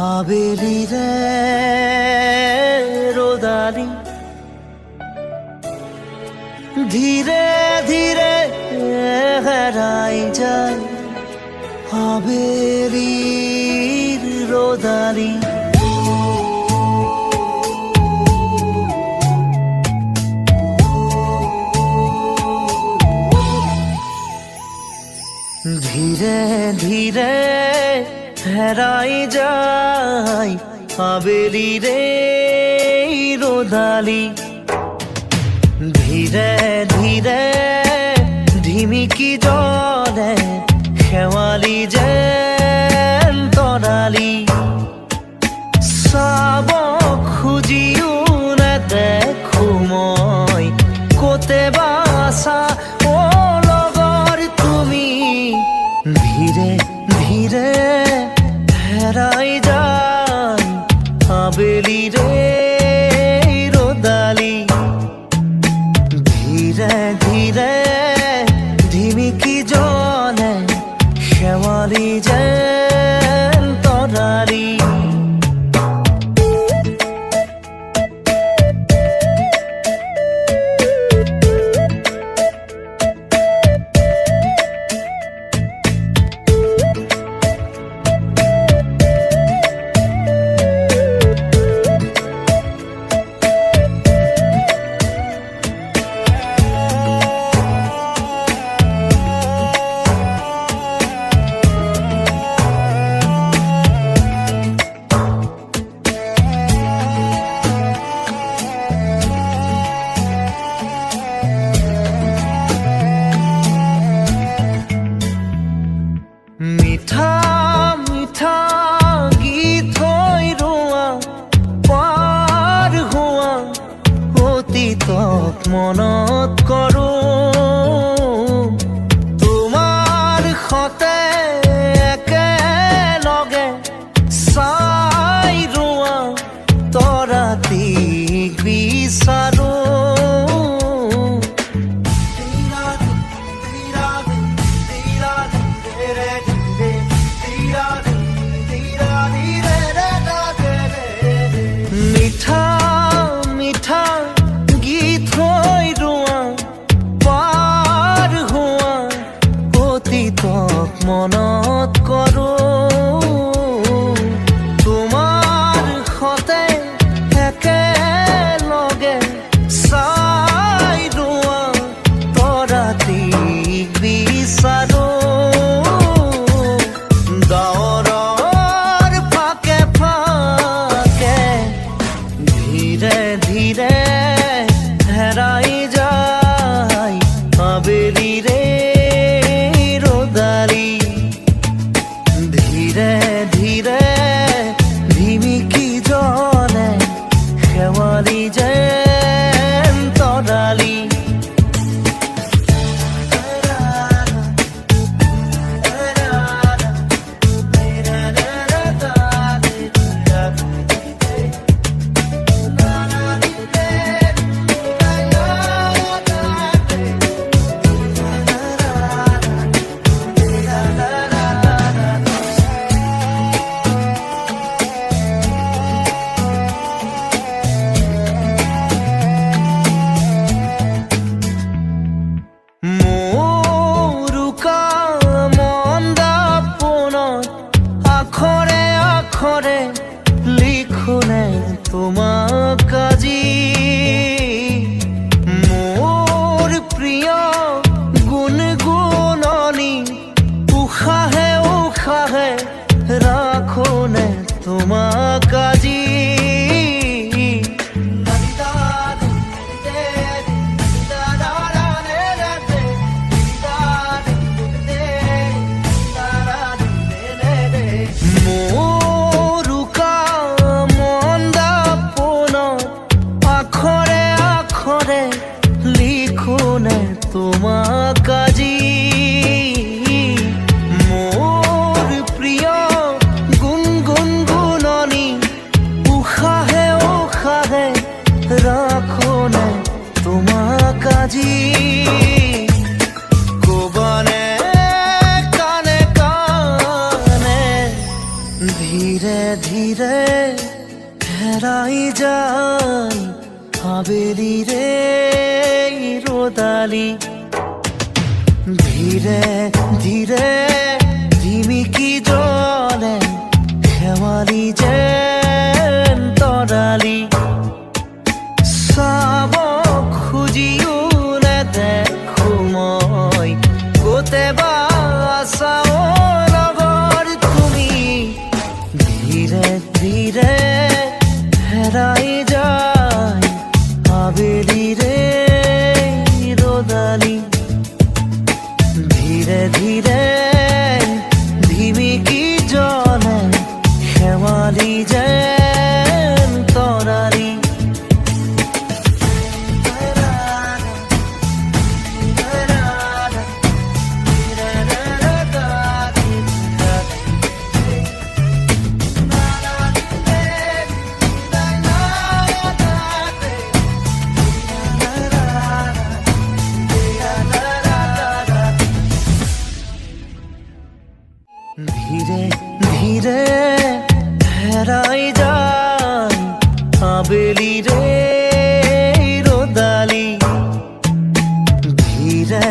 আবেলি রে রোদালি ধীরে ধীরে হারাই যায় আবেলির রোদালি ধীরে ধীরে হেরাই যায় আবেলি রে রোদালি ধীরে ধীরে ঢিমিকি জলে শেৱালি যেন তৰালি চাব খুজিও নেদেখো মই ক'তে বা আছা অ লগৰ তুমি ধীৰে ধীৰে হেৰাই যায় আবেলি রে রোদালি ধীরে ধীরে ঢিমিকি জলে শেৱালি যেন তৰালি মিঠা মিঠা গীত হৈ ৰোৱা পাৰ হোৱা অতীতক মনত কৰোঁ তোমাৰ সতে একেলগে চাই ৰোৱা তৰাটিক বিচাৰোঁ মিঠা মিঠা গীত হৈ ৰোৱা পাৰ হোৱা অতীতক মনত কৰোঁ তোমাৰ সতে একেলগে চাই ৰোৱা তৰাটিক বিচাৰোঁ ধীরে ধীরে হেরাই যায় আবেলি রে রোদালি ধীরে ধীরে ঢিমিকি জলে শেৱালি যেন তৰালি আখরে লিখোনে তোমাক আজি মোর প্রিয় গুণগুণনি উশাহে উশাহে রাখোনে তোমাক আজি লিখোনে তোমাক আজি মোর প্রিয় গুণগুণগুণনি উশাহে উশাহে রাখোনে তোমাক আজি কবানে কানে কানে ধীরে ধীরে রে রোদালি ধীরে ধীরে ঝিমিকি জলে শেৱালি যেন তৰালি চাব খুজিও নেদেখো মই ক'তে বা আছা অ লগৰ তুমি ধীৰে ধীৰে হেৰাই যায় আবেলি রে রোদালি ধীরে ধীরে ধিমিকি জলে শেৱালি যেন তৰালি ধীরে ধীরে হেৰাই যায় আবেলি রে রোদালি ধীরে